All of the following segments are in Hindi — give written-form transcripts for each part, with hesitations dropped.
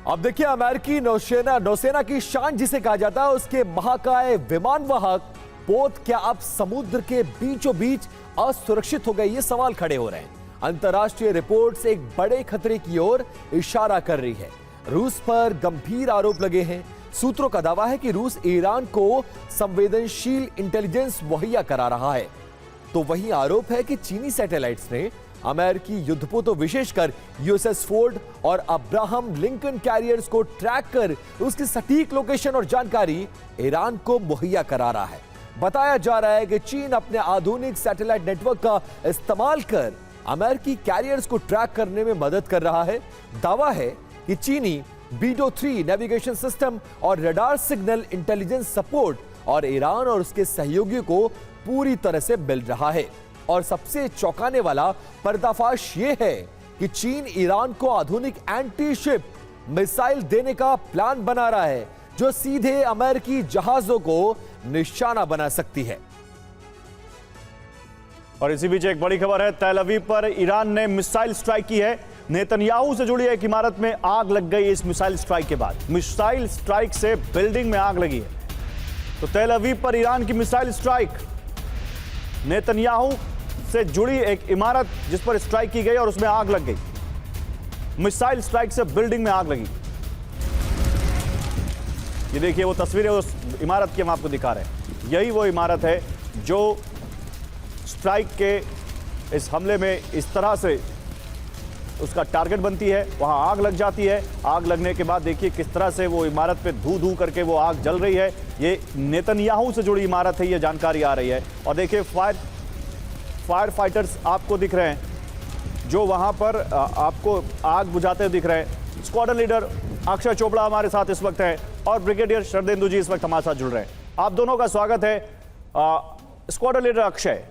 अब देखिए, अमेरिकी नौसेना की शान जिसे कहा जाता है, उसके महाकाय विमान वाहक पोत क्या अब समुद्र के बीचों बीच असुरक्षित हो गए? ये सवाल खड़े हो रहे हैं। अंतर्राष्ट्रीय रिपोर्ट्स एक बड़े खतरे की ओर इशारा कर रही है। रूस पर गंभीर आरोप लगे हैं। सूत्रों का दावा है कि रूस ईरान को संवेदनशील इंटेलिजेंस मुहैया करा रहा है। तो वही आरोप है कि चीनी सैटेलाइट्स ने अमेरिकी युद्धपोतों, विशेषकर यूएसएस फोर्ड और अब्राहम लिंकन कैरियर्स को ट्रैक कर उसकी सटीक लोकेशन और जानकारी ईरान को मुहैया करा रहा है। बताया जा रहा है कि चीन अपने आधुनिक सैटेलाइट नेटवर्क का इस्तेमाल कर अमेरिकी कैरियर्स को ट्रैक करने में मदद कर रहा है। दावा है कि चीनी बीडो-3 नेविगेशन सिस्टम और रडार सिग्नल इंटेलिजेंस सपोर्ट और ईरान और उसके सहयोगियों को पूरी तरह से मिल रहा है। और सबसे चौंकाने वाला पर्दाफाश यह है कि चीन ईरान को आधुनिक एंटी शिप मिसाइल देने का प्लान बना रहा है, जो सीधे अमेरिकी जहाजों को निशाना बना सकती है। और इसी बीच एक बड़ी खबर है, तेल अवीव पर ईरान ने मिसाइल स्ट्राइक की है। नेतन्याहू से जुड़ी एक इमारत में आग लग गई इस मिसाइल स्ट्राइक के बाद। मिसाइल स्ट्राइक से बिल्डिंग में आग लगी है। तो तेल अवीव पर ईरान की मिसाइल स्ट्राइक, नेतन्याहू से जुड़ी एक इमारत जिस पर स्ट्राइक की गई और उसमें आग लग गई। मिसाइल स्ट्राइक से बिल्डिंग में आग लगी। ये देखिए वो तस्वीरें उस इमारत की हम आपको दिखा रहे हैं। यही वो इमारत है जो स्ट्राइक के इस हमले में इस तरह से उसका टारगेट बनती है। वहां आग लग जाती है। आग लगने के बाद देखिए किस तरह से वो इमारत पे धू धू करके वो आग जल रही है। ये नेतन्याहू से जुड़ी इमारत है, ये जानकारी आ रही है। और देखिए फायर फाइटर्स आपको दिख रहे हैं जो वहां पर आपको आग बुझाते दिख रहे हैं। स्क्वाड्रन लीडर अक्षय चोपड़ा हमारे साथ इस वक्त है और ब्रिगेडियर शरदेंदु जी इस वक्त हमारे साथ जुड़ रहे हैं। आप दोनों का स्वागत है। स्क्वाड्रन लीडर अक्षय,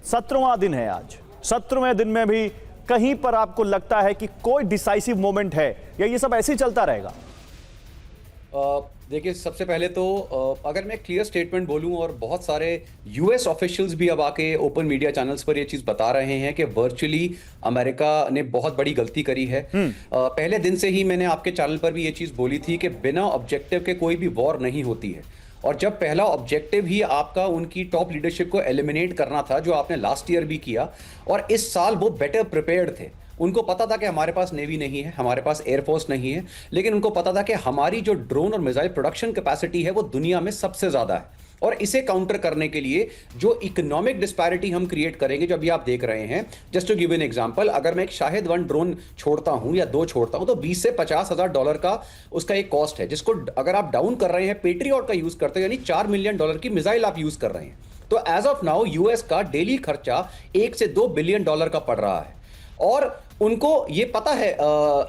17वां दिन है आज। 17वें दिन में भी कहीं पर आपको लगता है कि कोई डिसाइसिव मोमेंट है या ये सब ऐसे ही चलता रहेगा? देखिए, सबसे पहले तो अगर मैं क्लियर स्टेटमेंट बोलूं, और बहुत सारे यूएस ऑफिशियल्स भी अब आके ओपन मीडिया चैनल्स पर ये चीज बता रहे हैं कि वर्चुअली अमेरिका ने बहुत बड़ी गलती करी है। पहले दिन से ही मैंने आपके चैनल पर भी ये चीज बोली थी कि बिना ऑब्जेक्टिव के कोई भी वॉर नहीं होती है। और जब पहला ऑब्जेक्टिव ही आपका उनकी टॉप लीडरशिप को एलिमिनेट करना था, जो आपने लास्ट ईयर भी किया, और इस साल वो बेटर प्रिपेयर्ड थे। उनको पता था कि हमारे पास नेवी नहीं है, हमारे पास एयरफोर्स नहीं है, लेकिन उनको पता था कि हमारी जो ड्रोन और मिसाइल प्रोडक्शन कैपेसिटी है वो दुनिया में सबसे ज्यादा है। और इसे काउंटर करने के लिए जो इकोनॉमिक डिस्पैरिटी हम क्रिएट करेंगे, जो अभी आप देख रहे हैं, just to give an example, अगर मैं एक शाहिद-1 ड्रोन छोड़ता हूं या 2 छोड़ता हूं तो 20 से 50 हजार डॉलर का उसका एक कॉस्ट है, जिसको अगर आप डाउन कर रहे हैं, पेट्रियट का यूज करते हैं, यानी $4 मिलियन की मिसाइल आप यूज कर रहे हैं। तो एज ऑफ नाउ यूएस का डेली खर्चा $1 से $2 बिलियन का पड़ रहा है। और उनको ये पता है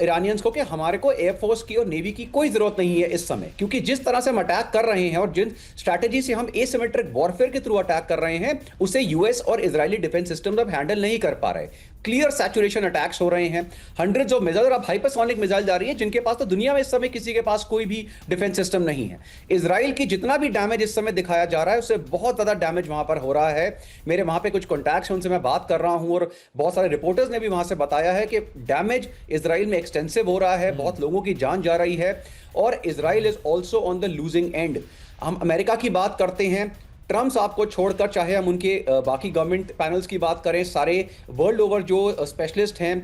ईरानियंस को कि हमारे को एयरफोर्स की और नेवी की कोई जरूरत नहीं है इस समय, क्योंकि जिस तरह से हम अटैक कर रहे हैं और जिन स्ट्रैटेजी से हम एसिमेट्रिक वॉरफेयर के थ्रू अटैक कर रहे हैं, उसे यूएस और इजरायली डिफेंस सिस्टम अब हैंडल नहीं कर पा रहे। क्लियर सैचुरेशन अटैक्स हो रहे हैं। हंड्रेड्स ऑफ मिसाइल, अब हाइपरसोनिक मिसाइल जा रही है, जिनके पास तो दुनिया में इस समय किसी के पास कोई भी डिफेंस सिस्टम नहीं है। इजराइल की जितना भी डैमेज इस समय दिखाया जा रहा है, उससे बहुत ज्यादा डैमेज वहां पर हो रहा है। मेरे वहां पे कुछ कॉन्टैक्ट्स हैं, उनसे मैं बात कर रहा हूं, और बहुत सारे रिपोर्टर्स ने भी वहां से बताया है कि डैमेज इजराइल में एक्सटेंसिव हो रहा है, बहुत लोगों की जान जा रही है, और Israel is also on the losing and. हम अमेरिका की बात करते हैं, ट्रम्प आपको छोड़कर, चाहे हम उनके बाकी गवर्नमेंट पैनल्स की बात करें, सारे वर्ल्ड ओवर जो स्पेशलिस्ट हैं,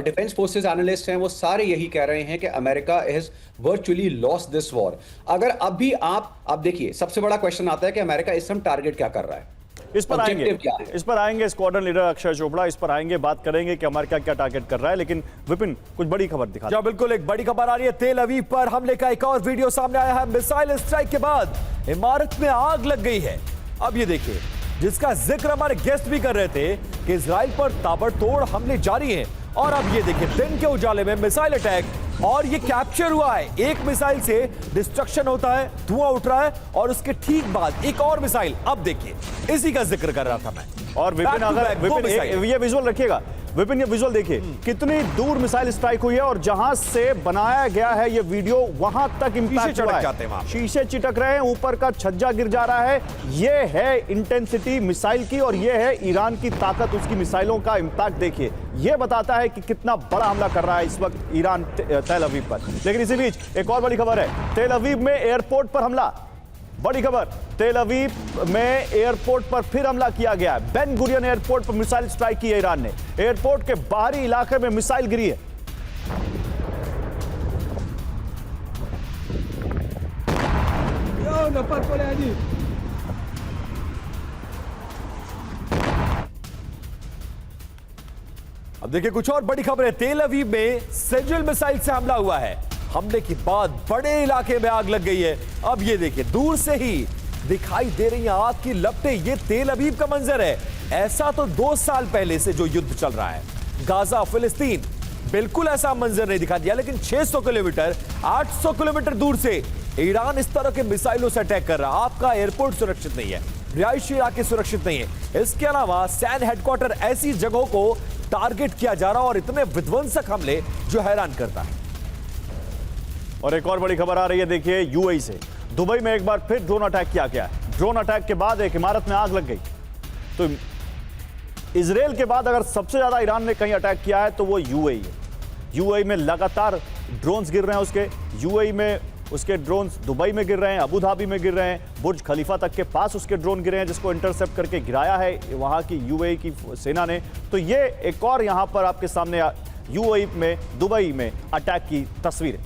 डिफेंस फोर्सेस एनालिस्ट हैं, वो सारे यही कह रहे हैं कि America is virtually lost this war. अगर अब भी आप देखिए, सबसे बड़ा क्वेश्चन आता है कि अमेरिका इस समय टारगेट क्या कर रहा है। इस पर आएंगे स्क्वाड्रन लीडर अक्षय चोपड़ा, इस पर आएंगे, बात करेंगे कि अमेरिका क्या टारगेट कर रहा है। लेकिन विपिन, कुछ बड़ी खबर दिखा। जी बिल्कुल, एक बड़ी खबर आ रही है। तेल अवीव पर हमले का एक और वीडियो सामने आया है। मिसाइल स्ट्राइक के बाद इमारत में आग लग गई है। अब ये देखिए, जिसका जिक्र हमारे गेस्ट भी कर रहे थे कि इजराइल पर ताबड़तोड़ हमले जारी हैं। और अब ये देखिए, दिन के उजाले में मिसाइल अटैक, और ये कैप्चर हुआ है। एक मिसाइल से डिस्ट्रक्शन होता है, धुआं उठ रहा है, और उसके ठीक बाद एक और मिसाइल। अब देखिए, इसी का जिक्र कर रहा था मैं। और विपिन, अगर विपिन ये विजुअल रखिएगा, विपिन ये विजुअल देखिए कितनी दूर मिसाइल स्ट्राइक हुई है और जहां से बनाया गया है ये वीडियो वहां तक इंपैक्ट हुआ है। जाते हैं वहां पे। शीशे चिटक रहे हैं, ऊपर का छज्जा गिर जा रहा है। ये है इंटेंसिटी मिसाइल की और ये है ईरान की ताकत, उसकी मिसाइलों का इंपैक्ट देखिए। ये बताता है कि कितना बड़ा हमला कर रहा है इस वक्त ईरान तेल अवीव पर। लेकिन इसी बीच एक और बड़ी खबर है, तेल अवीव में एयरपोर्ट पर हमला। बड़ी खबर, तेल अवीव में एयरपोर्ट पर फिर हमला किया गया है। बेन गुरियन एयरपोर्ट पर मिसाइल स्ट्राइक की है ईरान ने। एयरपोर्ट के बाहरी इलाके में मिसाइल गिरी है। अब देखिए कुछ और बड़ी खबर है, तेल अवीव में सेजुल मिसाइल से हमला हुआ है। हमले के बाद बड़े इलाके में आग लग गई है। अब ये देखिए दूर से ही दिखाई दे रही हैं आग की लपटें। ये तेल अवीव का मंजर है। ऐसा तो 2 साल पहले से जो युद्ध चल रहा है गाजा फिलिस्तीन, बिल्कुल ऐसा मंजर नहीं दिखा दिया। लेकिन 600 किलोमीटर 800 किलोमीटर दूर से ईरान इस तरह के मिसाइलों से अटैक कर रहा है। आपका एयरपोर्ट सुरक्षित नहीं है, रिहायशी इलाके सुरक्षित नहीं है। इसके अलावा सैन हेडक्वार्टर, ऐसी जगहों को टारगेट किया जा रहा और इतने विध्वंसक हमले जो हैरान करता है। और एक और बड़ी खबर आ रही है, देखिए यूएई से दुबई में एक बार फिर ड्रोन अटैक किया गया है। ड्रोन अटैक के बाद एक इमारत में आग लग गई। तो इजराइल के बाद अगर सबसे ज्यादा ईरान ने कहीं अटैक किया है तो वो यूएई है। यूएई में लगातार ड्रोन्स गिर रहे हैं उसके। यूएई में उसके ड्रोन्स दुबई में गिर रहे हैं, अबू धाबी में गिर रहे हैं, बुर्ज खलीफा तक के पास उसके ड्रोन गिरे हैं जिसको इंटरसेप्ट करके गिराया है वहां की यूएई की सेना ने। तो ये एक और यहां पर आपके सामने यूएई में दुबई में अटैक की तस्वीरें।